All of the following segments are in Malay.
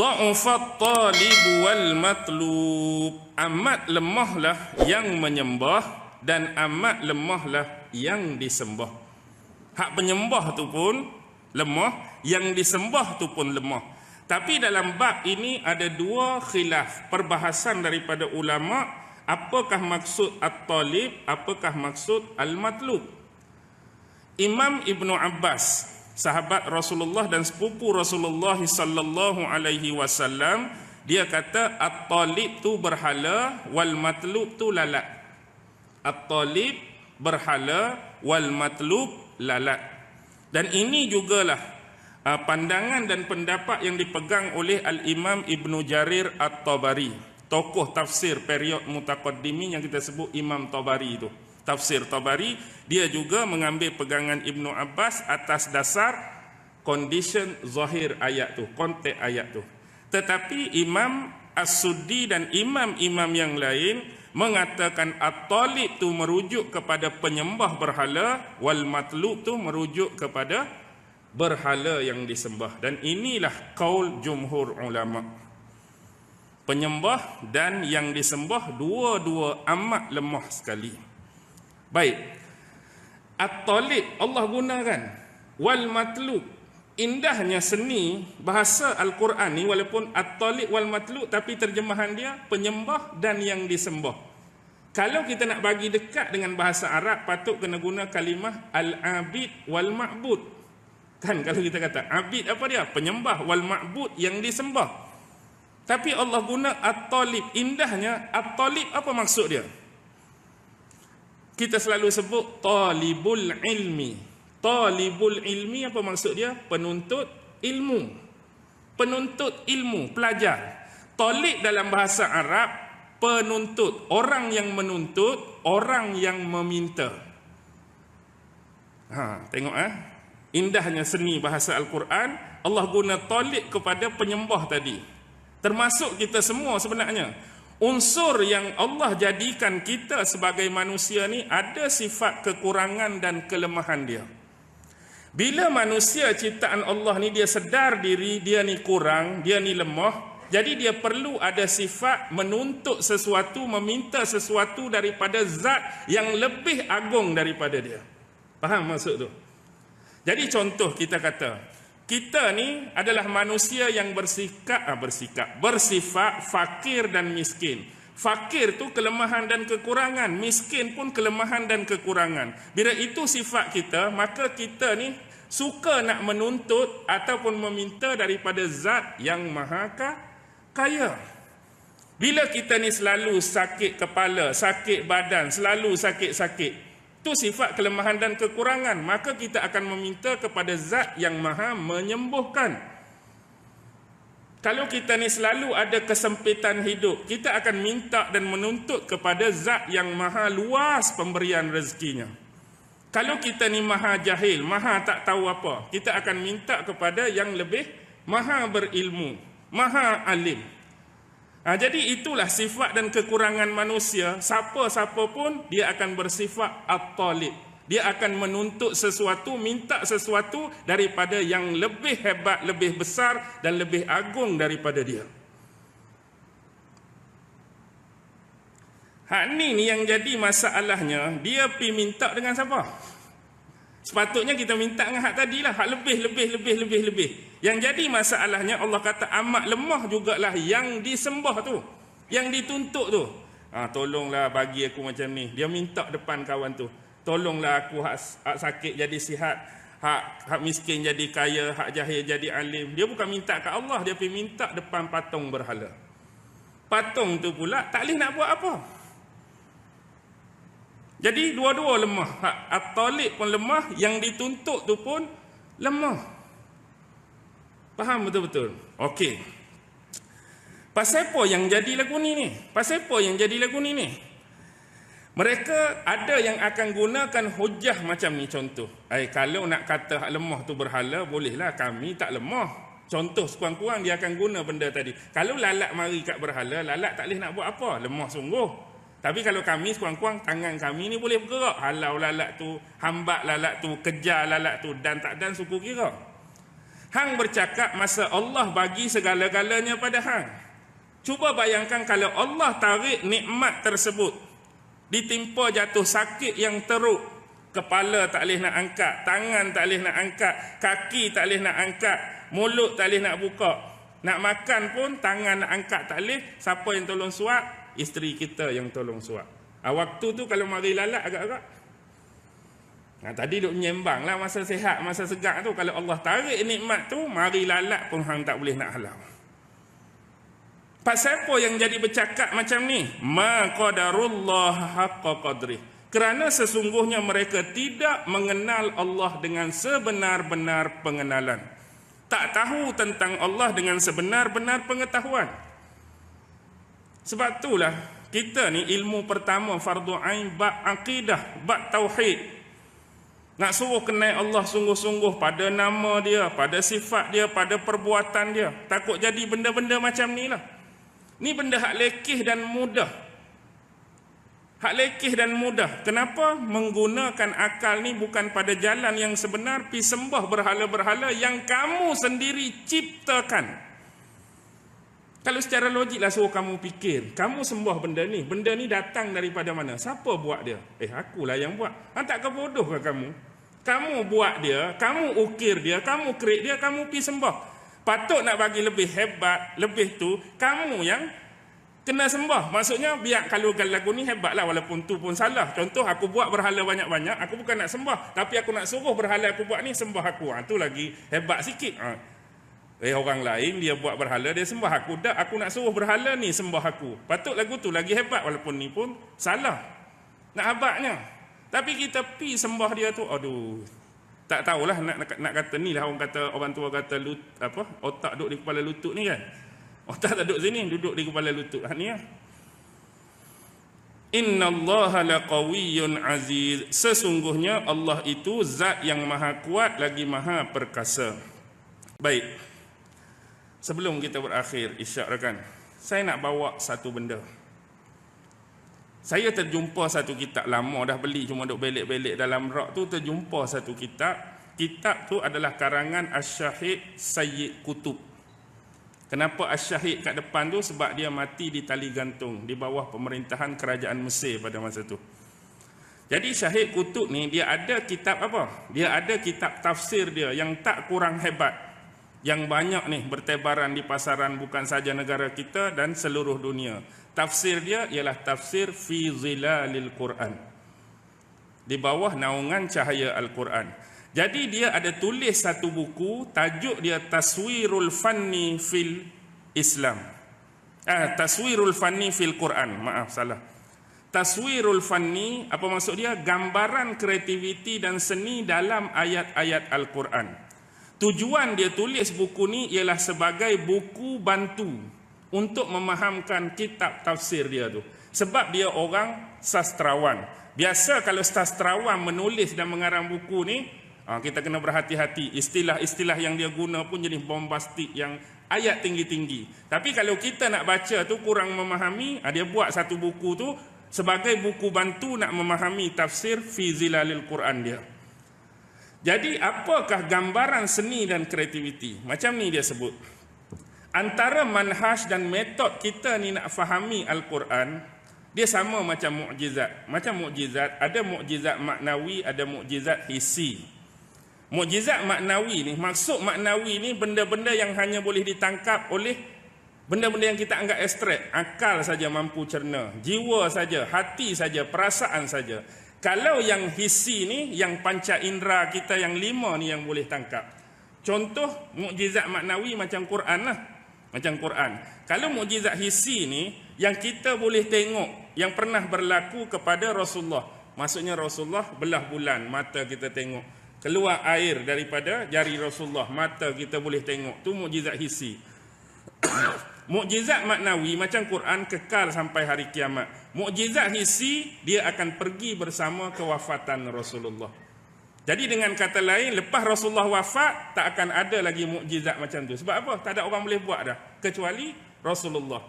Dha'ufat talib wal matlub. Amat lemahlah yang menyembah dan amat lemahlah yang disembah. Hak penyembah tu pun lemah, yang disembah tu pun lemah. Tapi dalam bab ini ada dua khilaf, perbahasan daripada ulama, apakah maksud at-talib, apakah maksud al-matlub. Imam Ibnu Abbas, sahabat Rasulullah dan sepupu Rasulullah sallallahu alaihi wasallam, dia kata at-talib tu berhala, wal matlub tu lalat. At-talib berhala, wal matlub lalat. Dan ini jugalah pandangan dan pendapat yang dipegang oleh Al-Imam Ibnu Jarir At-Tabari, tokoh tafsir period mutaqaddimin yang kita sebut Imam Tabari itu. Tafsir Tabari, dia juga mengambil pegangan Ibnu Abbas atas dasar condition zahir ayat tu, konteks ayat tu. Tetapi Imam As-Suddi dan imam-imam yang lain mengatakan at-talib tu merujuk kepada penyembah berhala, wal matlub tu merujuk kepada berhala yang disembah. Dan inilah qaul jumhur ulama. Penyembah dan yang disembah dua-dua amat lemah sekali. Baik. At-talib Allah gunakan, wal matlub. Indahnya seni bahasa Al-Quran ni, walaupun at-talib wal matlub, tapi terjemahan dia penyembah dan yang disembah. Kalau kita nak bagi dekat dengan bahasa Arab, patut kena guna kalimah al-abid wal ma'bud. Kan kalau kita kata abid apa dia? Penyembah, wal ma'bud yang disembah. Tapi Allah guna at-talib. Indahnya at-talib apa maksud dia? Kita selalu sebut talibul ilmi. Talibul ilmi apa maksud dia? Penuntut ilmu. Penuntut ilmu, pelajar. Talib dalam bahasa Arab penuntut, orang yang menuntut, orang yang meminta. Tengok indahnya seni bahasa Al-Quran. Allah guna talib kepada penyembah tadi. Termasuk kita semua sebenarnya. Unsur yang Allah jadikan kita sebagai manusia ni ada sifat kekurangan dan kelemahan dia. Bila manusia ciptaan Allah ni dia sedar diri dia ni kurang, dia ni lemah, jadi dia perlu ada sifat menuntut sesuatu, meminta sesuatu daripada zat yang lebih agung daripada dia. Faham maksud tu? Jadi contoh kita kata, kita ni adalah manusia yang bersifat fakir dan miskin. Fakir tu kelemahan dan kekurangan, miskin pun kelemahan dan kekurangan. Bila itu sifat kita, maka kita ni suka nak menuntut ataupun meminta daripada zat yang maha kaya. Bila kita ni selalu sakit kepala, sakit badan, selalu sakit-sakit, itu sifat kelemahan dan kekurangan, maka kita akan meminta kepada zat yang maha menyembuhkan. Kalau kita ni selalu ada kesempitan hidup, kita akan minta dan menuntut kepada zat yang maha luas pemberian rezekinya. Kalau kita ni maha jahil, maha tak tahu apa, kita akan minta kepada yang lebih maha berilmu, maha alim. Jadi itulah sifat dan kekurangan manusia. Siapa-siapa pun dia akan bersifat at-talib. Dia akan menuntut sesuatu, minta sesuatu daripada yang lebih hebat, lebih besar dan lebih agung daripada dia. Hak ni yang jadi masalahnya, dia pergi minta dengan siapa? Sepatutnya kita minta dengan hak tadilah, hak lebih. Yang jadi masalahnya Allah kata amat lemah jugalah yang disembah tu, yang dituntut tu. Tolonglah bagi aku macam ni. Dia minta depan kawan tu. Tolonglah aku hak sakit jadi sihat, hak miskin jadi kaya, hak jahil jadi alim. Dia bukan minta kat Allah, dia pergi minta depan patung berhala. Patung tu pula tak boleh nak buat apa. Jadi dua-dua lemah. Hak at-talib pun lemah, yang dituntut tu pun lemah. Faham betul-betul? Okey. Pasal apa yang jadi lagu ni? Mereka ada yang akan gunakan hujah macam ni, contoh. Kalau nak kata hak lemah tu berhala, bolehlah, kami tak lemah. Contoh sekurang-kurang dia akan guna benda tadi. Kalau lalat mari kat berhala, lalat tak boleh nak buat apa, lemah sungguh. Tapi kalau kami sekurang-kurang, tangan kami ni boleh bergerak. Halau lalat tu, hambat lalat tu, kejar lalat tu, dan tak dan suku kira. Hang bercakap masa Allah bagi segala-galanya pada hang. Cuba bayangkan kalau Allah tarik nikmat tersebut, ditimpa jatuh sakit yang teruk, kepala tak boleh nak angkat, tangan tak boleh nak angkat, kaki tak boleh nak angkat, mulut tak boleh nak buka, nak makan pun tangan nak angkat tak boleh. Siapa yang tolong suap? Isteri kita yang tolong suap. Waktu tu kalau mari lalat agak-agak. Tadi duk menyembang lah masa sihat, masa segak tu. Kalau Allah tarik nikmat tu, mari lalat pun hang tak boleh nak halau. Pasal apa yang jadi bercakap macam ni? Ma qadarullah haqqa qadrih. Kerana sesungguhnya mereka tidak mengenal Allah dengan sebenar-benar pengenalan. Tak tahu tentang Allah dengan sebenar-benar pengetahuan. Sebab itulah kita ni ilmu pertama fardu ain bab akidah, bab tauhid. Nak suruh kenal Allah sungguh-sungguh pada nama dia, pada sifat dia, pada perbuatan dia. Takut jadi benda-benda macam ni lah. Ni benda hak lekeh dan mudah. Hak lekeh dan mudah. Kenapa? Menggunakan akal ni bukan pada jalan yang sebenar, pi sembah berhala-berhala yang kamu sendiri ciptakan. Kalau secara logik lah suruh kamu fikir, kamu sembah benda ni datang daripada mana? Siapa buat dia? Akulah yang buat. Tak kebodoh ke kamu? Kamu buat dia, kamu ukir dia, kamu create dia, kamu pi sembah. Patut nak bagi lebih hebat, lebih tu, kamu yang kena sembah. Maksudnya biar kalau lagu ni hebat lah walaupun tu pun salah. Contoh aku buat berhala banyak-banyak, aku bukan nak sembah, tapi aku nak suruh berhala aku buat ni sembah aku. Tu lagi hebat sikit. Orang lain dia buat berhala, dia sembah aku. Dah aku nak suruh berhala ni sembah aku. Patut lagu tu lagi hebat walaupun ni pun salah. Nak hebatnya. Tapi kita pi sembah dia tu, aduh. Tak tahulah nak kata ni lah orang tua kata otak duduk di kepala lutut ni kan. Otak tak duduk sini, duduk di kepala lutut. Ni lah. Innallaha laqawiyyun aziz. Sesungguhnya Allah itu zat yang maha kuat lagi maha perkasa. Baik. Sebelum kita berakhir isyaratkan, saya nak bawa satu benda. Saya terjumpa satu kitab lama dah beli, cuma duk belik-belik dalam rak tu, terjumpa satu kitab. Kitab tu adalah karangan Asy-Syahid Sayyid Qutb. Kenapa Asy-Syahid kat depan tu? Sebab dia mati di tali gantung di bawah pemerintahan kerajaan Mesir pada masa tu. Jadi Syahid Qutb ni dia ada kitab apa? Dia ada kitab tafsir dia yang tak kurang hebat. Yang banyak ni bertebaran di pasaran bukan saja negara kita dan seluruh dunia. Tafsir dia ialah tafsir fi zilalil Quran. Di bawah naungan cahaya Al-Quran. Jadi dia ada tulis satu buku, tajuk dia Taswirul Fanni fil Islam. Taswirul Fanni fil Quran. Maaf, salah. Taswirul Fanni, apa maksud dia? Gambaran kreativiti dan seni dalam ayat-ayat Al-Quran. Tujuan dia tulis buku ni ialah sebagai buku bantu untuk memahamkan kitab tafsir dia tu. Sebab dia orang sastrawan. Biasa kalau sastrawan menulis dan mengarang buku ni, kita kena berhati-hati. Istilah-istilah yang dia guna pun jadi bombastik yang ayat tinggi-tinggi. Tapi kalau kita nak baca tu kurang memahami, dia buat satu buku tu sebagai buku bantu nak memahami tafsir fi zilalil Quran dia. Jadi apakah gambaran seni dan kreativiti? Macam ni dia sebut. Antara manhaj dan metod kita ni nak fahami Al-Quran, dia sama macam mukjizat. Macam mukjizat, ada mukjizat maknawi, ada mukjizat hissi. Mukjizat maknawi ni, maksud maknawi ni benda-benda yang hanya boleh ditangkap oleh benda-benda yang kita anggap abstrak. Akal saja mampu cerna, jiwa saja, hati saja, perasaan saja. Kalau yang hissi ni, yang panca indera kita yang 5 ni yang boleh tangkap. Contoh mukjizat maknawi macam Quran lah. Macam Quran. Kalau mukjizat hissi ni, yang kita boleh tengok, yang pernah berlaku kepada Rasulullah. Maksudnya Rasulullah belah bulan, mata kita tengok. Keluar air daripada jari Rasulullah, mata kita boleh tengok. Tu mukjizat hissi. Mukjizat maknawi macam Quran kekal sampai hari kiamat. Mukjizat hissi, dia akan pergi bersama kewafatan Rasulullah. Jadi dengan kata lain, lepas Rasulullah wafat, tak akan ada lagi mukjizat macam tu. Sebab apa? Tak ada orang boleh buat dah, kecuali Rasulullah.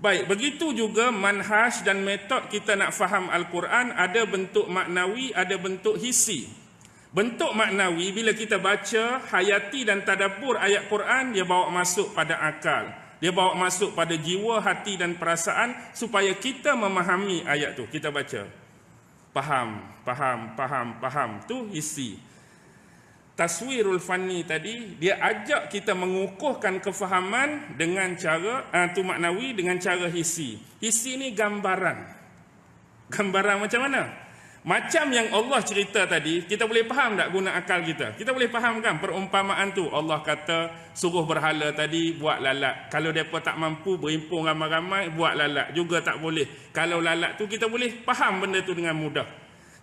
Baik, begitu juga manhaj dan metod kita nak faham Al-Quran, ada bentuk maknawi, ada bentuk hissi. Bentuk maknawi bila kita baca, hayati dan tadabbur ayat Quran, dia bawa masuk pada akal. Dia bawa masuk pada jiwa, hati dan perasaan supaya kita memahami ayat tu. Kita baca. Faham. Tu isi. Taswirul fanni tadi, dia ajak kita mengukuhkan kefahaman dengan cara, tu maknawi dengan cara hisi. Hisi ni gambaran. Gambaran macam mana? Macam yang Allah cerita tadi, kita boleh faham tak guna akal kita? Kita boleh faham kan perumpamaan tu? Allah kata suruh berhala tadi buat lalat. Kalau mereka tak mampu berimpun ramai-ramai, buat lalat. Juga tak boleh. Kalau lalat tu kita boleh faham benda tu dengan mudah.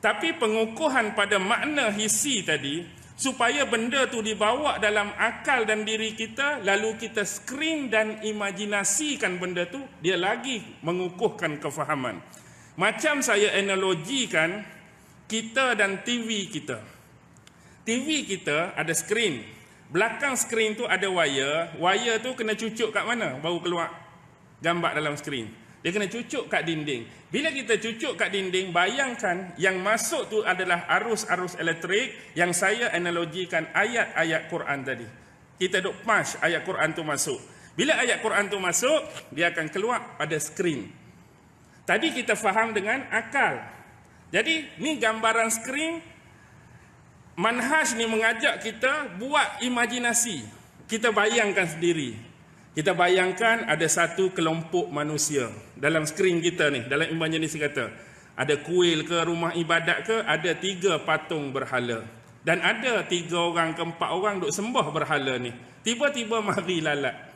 Tapi pengukuhan pada makna hisi tadi, supaya benda tu dibawa dalam akal dan diri kita, lalu kita screen dan imajinasikan benda tu, dia lagi mengukuhkan kefahaman. Macam saya analogikan kita dan TV kita. TV kita ada skrin. Belakang skrin tu ada wire. Wire tu kena cucuk kat mana? Baru keluar gambar dalam skrin. Dia kena cucuk kat dinding. Bila kita cucuk kat dinding, bayangkan yang masuk tu adalah arus-arus elektrik yang saya analogikan ayat-ayat Quran tadi. Kita duk push ayat Quran tu masuk. Bila ayat Quran tu masuk, dia akan keluar pada skrin. Tadi kita faham dengan akal. Jadi ni gambaran skrin. Manhaj ni mengajak kita buat imajinasi. Kita bayangkan sendiri. Kita bayangkan ada satu kelompok manusia dalam skrin kita ni, dalam imajinasi kata. Ada kuil ke, rumah ibadat ke, ada 3 patung berhala. Dan ada 3 orang ke 4 orang duk sembah berhala ni. Tiba-tiba mari lalat.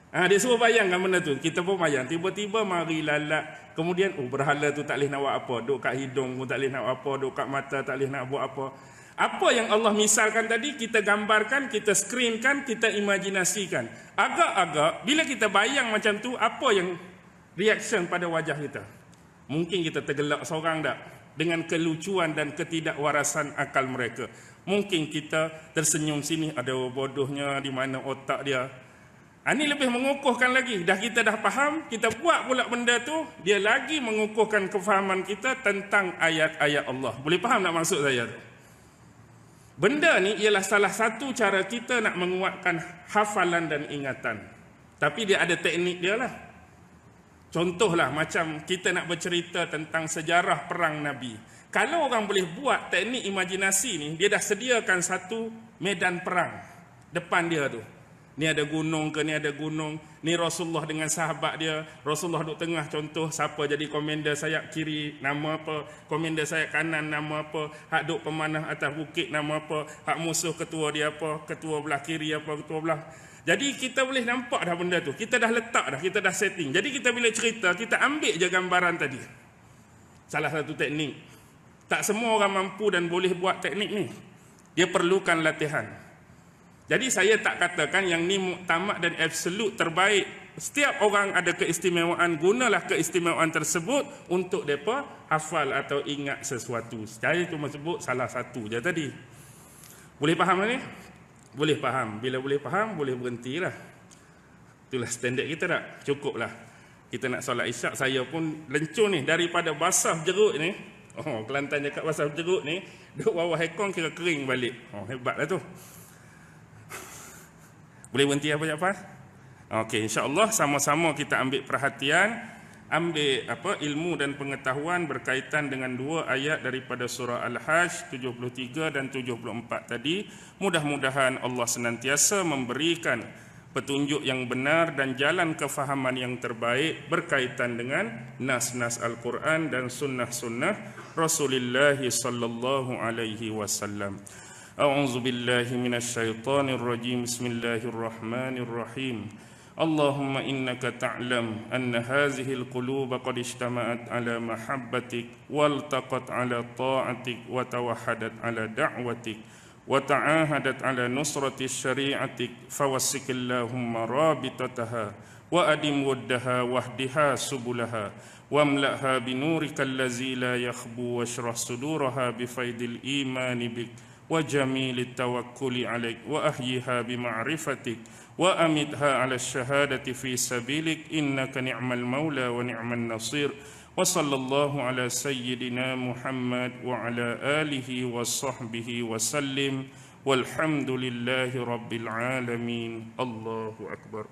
Dia suruh bayangkan benda tu. Kita pun bayang. Tiba-tiba mari lalat. Kemudian, berhala tu tak boleh nak buat apa. Duk kat hidung pun tak boleh nak buat apa. Duk kat mata tak boleh nak buat apa. Apa yang Allah misalkan tadi, kita gambarkan, kita screenkan, kita imajinasikan. Agak-agak, bila kita bayang macam tu, apa yang reaction pada wajah kita? Mungkin kita tergelak seorang tak? Dengan kelucuan dan ketidakwarasan akal mereka. Mungkin kita tersenyum sini, ada bodohnya di mana otak dia. Ini lebih mengukuhkan lagi. Kita dah faham, kita buat pula benda tu, dia lagi mengukuhkan kefahaman kita tentang ayat-ayat Allah. Boleh faham tak maksud saya tu? Benda ni ialah salah satu cara kita nak menguatkan hafalan dan ingatan. Tapi dia ada teknik dia lah. Contohlah macam kita nak bercerita tentang sejarah perang Nabi. Kalau orang boleh buat teknik imajinasi ni, dia dah sediakan satu medan perang depan dia tu. Ni ada gunung ke, ni ada gunung. Ni Rasulullah dengan sahabat dia. Rasulullah duduk tengah, contoh siapa jadi komander sayap kiri, nama apa. Komander sayap kanan, nama apa. Hak duduk pemanah atas bukit, nama apa. Hak musuh ketua dia apa. Ketua belah kiri apa, ketua belah. Jadi kita boleh nampak dah benda tu. Kita dah letak dah, kita dah setting. Jadi kita bila cerita, kita ambil je gambaran tadi. Salah satu teknik. Tak semua orang mampu dan boleh buat teknik ni. Dia perlukan latihan. Jadi saya tak katakan yang ni muktamad dan absolut terbaik. Setiap orang ada keistimewaan, gunalah keistimewaan tersebut untuk mereka hafal atau ingat sesuatu. Saya cuma sebut salah satu je tadi. Boleh faham ni? Boleh faham. Bila boleh faham, boleh berhentilah. Itulah standard kita tak? Cukuplah. Kita nak solat isyak, saya pun lencur ni daripada basah jeruk ni. Kelantan cakap basah jeruk ni, duduk bawah ekong kira kering balik. Hebatlah tu. Boleh berhenti apa Jaafar? Okey, insya-Allah sama-sama kita ambil perhatian, ambil ilmu dan pengetahuan berkaitan dengan 2 ayat daripada surah Al-Hajj 73 dan 74 tadi. Mudah-mudahan Allah senantiasa memberikan petunjuk yang benar dan jalan kefahaman yang terbaik berkaitan dengan nas-nas Al-Quran dan sunnah-sunnah Rasulullah sallallahu alaihi wasallam. أعوذ بالله من الشيطان الرجيم بسم الله الرحمن الرحيم اللهم إنك تعلم أن هذه القلوب قد اجتمعت على محبتك والتقت على طاعتك وتوحدت على دعوتك وتعاهدت على نصرة شريعتك فوسك اللهم رابطتها وأدم ودها واهدها سبلها واملأها بنورك الذي لا يخبو واشرح صدورها بفيض الإيمان بك وجميل التوكل عليك وأحيها بمعرفتك وأمتها على الشهادة في سبيلك إنك نعم المولى ونعم النصير Wa sallallahu ala sayyidina Muhammad wa ala alihi wa sahbihi wa sallim. Walhamdulillahi rabbil alamin. Allahu akbar.